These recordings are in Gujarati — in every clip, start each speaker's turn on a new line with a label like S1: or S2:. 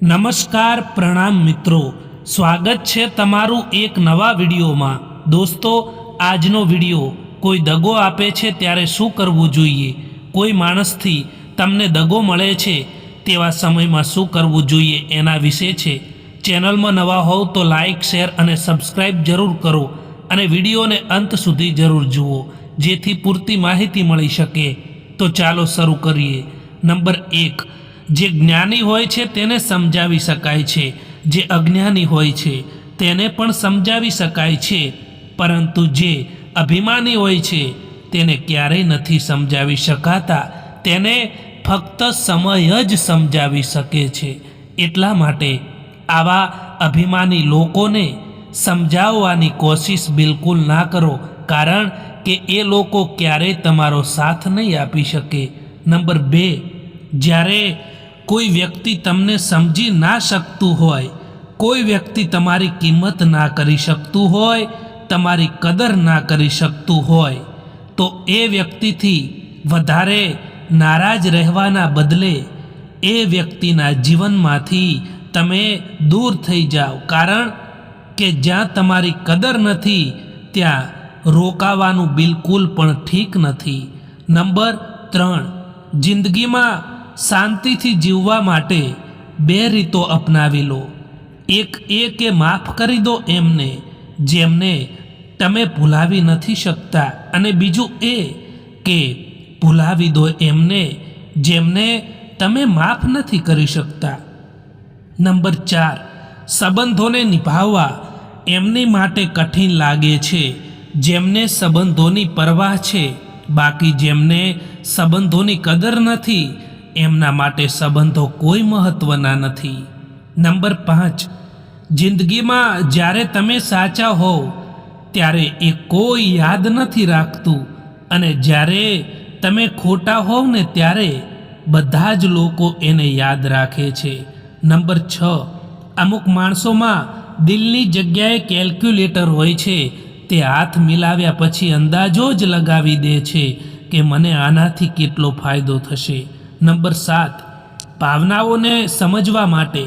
S1: નમસ્કાર પ્રણામ મિત્રો, સ્વાગત છે તમારું એક નવા વિડીયોમાં। દોસ્તો, આજનો વિડીયો કોઈ દગો આપે છે ત્યારે શું કરવું જોઈએ, કોઈ માણસથી તમને દગો મળે છે તેવા સમયમાં શું કરવું જોઈએ એના વિશે છે। ચેનલમાં નવા હોવ તો લાઇક, શેર અને સબસ્ક્રાઈબ જરૂર કરો અને વિડીયોને અંત સુધી જરૂર જુઓ જેથી પૂરતી માહિતી મળી શકે। તો ચાલો શરૂ કરીએ। નંબર 1, જે જ્ઞાની હોય છે તેને સમજાવી શકાય છે, જે અજ્ઞાની હોય છે તેને પણ સમજાવી શકાય છે, પરંતુ જે અભિમાની હોય છે તેને ક્યારેય નથી સમજાવી શકાતા, તેને ફક્ત સમય જ સમજાવી શકે છે। એટલા માટે આવા અભિમાની લોકોને સમજાવવાની કોશિશ બિલકુલ ના કરો, કારણ કે એ લોકો ક્યારેય તમારો સાથ નહીં આપી શકે। નંબર 2, જ્યારે કોઈ વ્યક્તિ તમને સમજી ના શકતું હોય, કોઈ વ્યક્તિ તમારી કિંમત ના કરી શકતું હોય, તમારી કદર ના કરી શકતું હોય, તો એ વ્યક્તિથી વધારે નારાજ રહેવાના બદલે એ વ્યક્તિના જીવનમાંથી તમે દૂર થઈ જાઓ, કારણ કે જ્યાં તમારી કદર નથી ત્યાં રોકાવાનું બિલકુલ પણ ઠીક નથી। નંબર 3, જિંદગીમાં શાંતિથી જીવવા માટે 2 રીતો અપનાવી લો। એક એ કે માફ કરી દો એમને જેમને તમે ભૂલાવી નથી શકતા, અને બીજું એ કે ભૂલાવી દો એમને જેમને તમે માફ નથી કરી શકતા। નંબર 4, સંબંધોને નિભાવવા એમની માટે કઠિન લાગે છે જેમને સંબંધોની પરવાહ છે, બાકી જેમને સંબંધોની કદર નથી એમના માટે સંબંધો કોઈ મહત્વના નથી। નંબર 5, જિંદગીમાં જ્યારે તમે સાચા હોવ ત્યારે એ કોઈ યાદ નથી રાખતું, અને જ્યારે તમે ખોટા હોવ ને ત્યારે બધા જ લોકો એને યાદ રાખે છે। નંબર 6, અમુક માણસોમાં દિલની જગ્યાએ કેલ્ક્યુલેટર હોય છે, તે હાથ મિલાવ્યા પછી અંદાજો જ લગાવી દે છે કે મને આનાથી કેટલો ફાયદો થશે। નંબર 7, ભાવનાઓને સમજવા માટે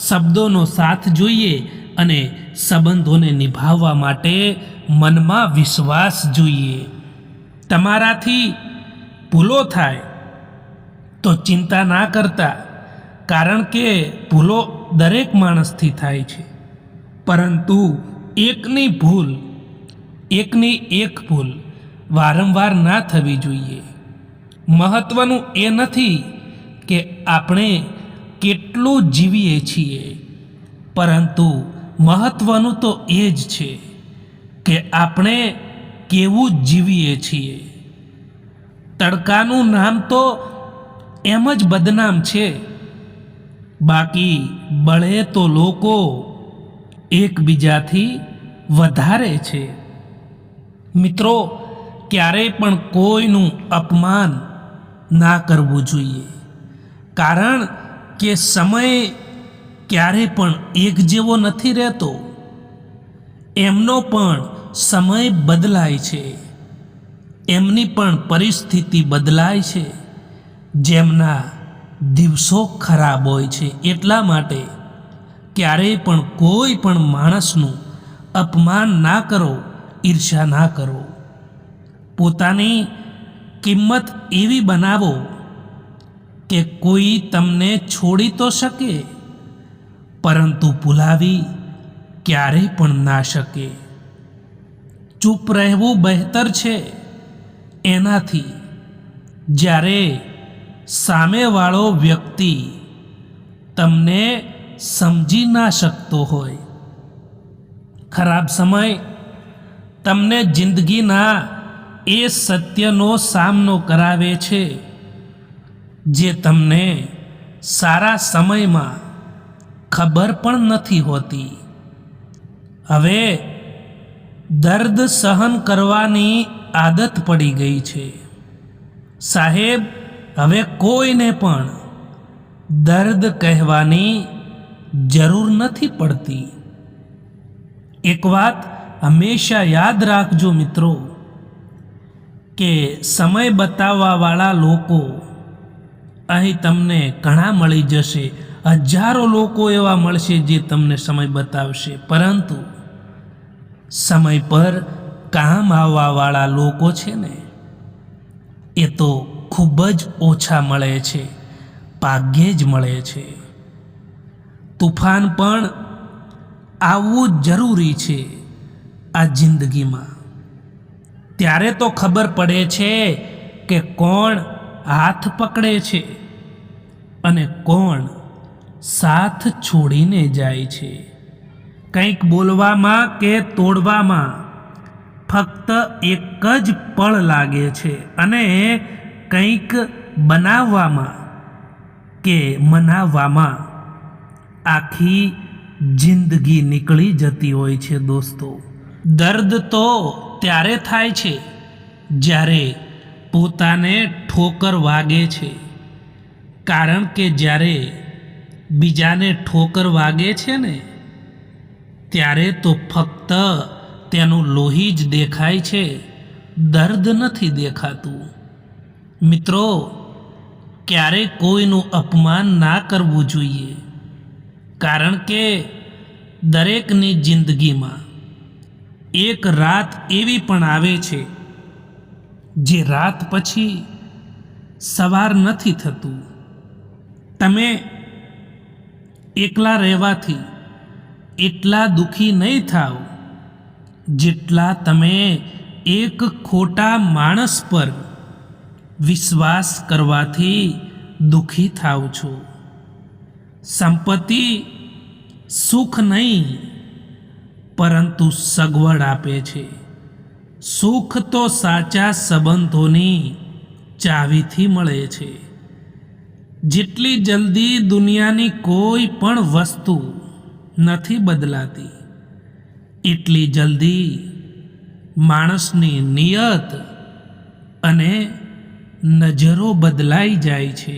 S1: શબ્દોનો સાથ જોઈએ અને સંબંધોને નિભાવવા માટે મનમાં વિશ્વાસ જોઈએ। તમારાથી ભૂલો થાય તો ચિંતા ના કરતા, કારણ કે ભૂલો દરેક માણસથી થાય છે, પરંતુ એકની એક ભૂલ વારંવાર ના થવી જોઈએ। મહત્વનું એ નથી કે આપણે કેટલું જીવીએ છીએ, પરંતુ મહત્વનું તો એ જ છે કે આપણે કેવું જીવીએ છીએ। તડકાનું નામ તો એમ જ બદનામ છે, બાકી બળે તો લોકો એકબીજાથી વધારે છે। મિત્રો, ક્યારેય પણ કોઈનું અપમાન ના કરવું જોઈએ, કારણ કે સમય ક્યારેય પણ એક જેવો નથી રહેતો, એમનો પણ સમય બદલાય છે, એમની પણ પરિસ્થિતિ બદલાય છે, જેમના દિવસો ખરાબ હોય છે। એટલા માટે ક્યારેય પણ કોઈ પણ માણસનું અપમાન ના કરો, ઈર્ષ્યા ના કરો। પોતાની કિંમત એવી બનાવો કે કોઈ તમને છોડી તો શકે, પરંતુ ભૂલાવી ક્યારેય પણ ના શકે। ચૂપ રહેવું બહેતર છે એનાથી જ્યારે સામેવાળો વ્યક્તિ તમને સમજી ના શકતો હોય। ખરાબ સમય તમને જિંદગીના એ સત્યનો સામનો કરાવે છે જે તમને સારા સમયમાં ખબર પણ નથી હોતી। હવે દર્દ સહન કરવાની આદત પડી ગઈ છે સાહેબ, હવે કોઈને પણ દર્દ કહેવાની જરૂર નથી પડતી। એક વાત હંમેશા યાદ રાખજો મિત્રો, કે સમય બતાવવાવાળા લોકો અહીં તમને ઘણા મળી જશે, હજારો લોકો એવા મળશે જે તમને સમય બતાવશે, પરંતુ સમય પર કામ આવવાવાળા લોકો છે ને એ તો ખૂબ જ ઓછા મળે છે, ભાગ્યે જ મળે છે. તુફાન પણ આવવું જરૂરી છે આ જિંદગીમાં. ત્યારે તો ખબર પડે છે કે કોણ હાથ પકડે છે અને કોણ સાથ છોડીને જાય છે. કંઈક બોલવામાં કે તોડવામાં ફક્ત એક જ પળ લાગે છે અને કંઈક બનાવવામાં કે મનાવવામાં આખી જિંદગી નીકળી જતી હોય છે. દોસ્તો, દર્દ તો ત્યારે થાય છે જ્યારે પોતાને ઠોકર વાગે છે, કારણ કે જ્યારે બીજાને ઠોકર વાગે છે ને ત્યારે તો ફક્ત તેનું લોહી જ દેખાય છે, દર્દ નથી દેખાતું. મિત્રો, ક્યારેય કોઈનું અપમાન ના કરવું જોઈએ, કારણ કે દરેકની જિંદગીમાં એક રાત એવી પણ આવે છે જે રાત પછી સવાર નથી થતું. તમે એકલા રહેવાથી એટલા દુઃખી નહીં થાવ જેટલા તમે એક ખોટા માણસ પર વિશ્વાસ કરવાથી દુઃખી થાવ છો. સંપત્તિ સુખ નહીં પરંતુ સગવડ આપે છે. સુખ તો સાચા સંબંધોની ચાવીથી મળે છે. જેટલી જલ્દી દુનિયાની કોઈ પણ વસ્તુ નથી બદલાતી, એટલી જલ્દી માણસની નિયત અને નજરો બદલાઈ જાય છે.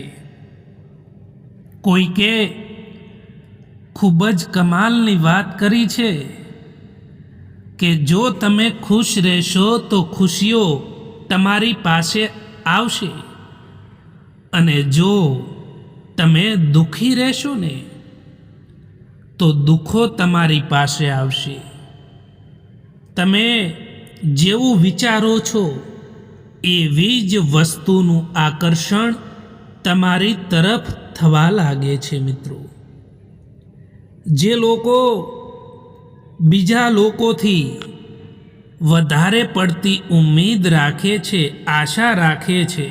S1: કોઈકે ખૂબ જ કમાલની વાત કરી છે કે જો તમે ખુશ રહેશો તો ખુશીઓ તમારી પાસે આવશે, અને જો તમે દુઃખી રહેશો ને તો દુઃખો તમારી પાસે આવશે. તમે જેવું વિચારો છો એવી જ વસ્તુનું આકર્ષણ તમારી તરફ થવા લાગે છે. મિત્રો, જે લોકો બીજા લોકોથી વધારે પડતી ઉમ્મીદ રાખે છે, આશા રાખે છે,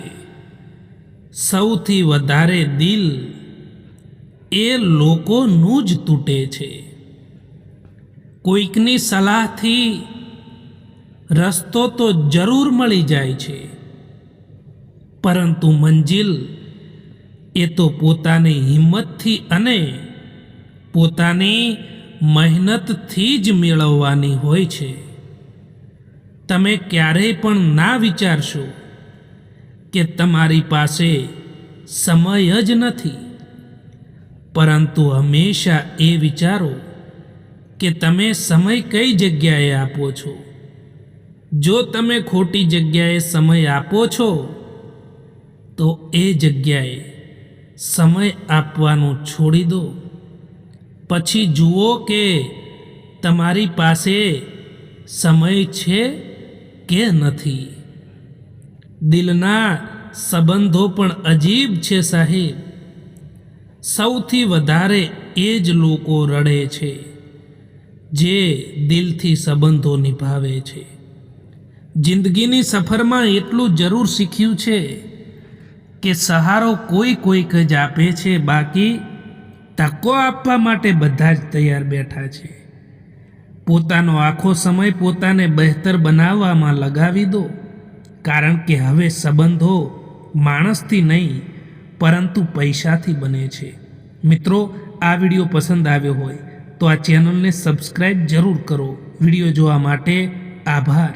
S1: સૌથી વધારે દિલ એ લોકોનું જ તૂટે છે. કોઈકની સલાહથી રસ્તો તો જરૂર મળી જાય છે, પરંતુ મંજિલ એ તો પોતાની હિંમતથી અને પોતાની મહેનતથી જ મેળવવાની હોય છે. તમે ક્યારેય પણ ના વિચારશો કે તમારી પાસે સમય જ નથી, પરંતુ હંમેશા એ વિચારો કે તમે સમય કઈ જગ્યાએ આપો છો. જો તમે ખોટી જગ્યાએ સમય આપો છો તો એ જગ્યાએ સમય આપવાનું છોડી દો. પછી જુઓ કે તમારી પાસે સમય છે કે નથી. દિલના સંબંધો પણ અજીબ છે સાહેબ. સૌથી વધારે એ જ લોકો રડે છે જે દિલથી સંબંધો નિભાવે છે. જિંદગીની સફરમાં એટલું જરૂર શીખ્યું છે કે સહારો કોઈક જ આપે છે, બાકી તકો આપવા માટે બધા જ તૈયાર બેઠા છે. પોતાનો આખો સમય પોતાને બહેતર બનાવવામાં લગાવી દો, કારણ કે હવે સંબંધો માણસથી નહીં પરંતુ પૈસાથી બને છે. મિત્રો, આ વિડીયો પસંદ આવ્યો હોય તો આ ચેનલને સબસ્ક્રાઈબ જરૂર કરો. વિડીયો જોવા માટે આભાર.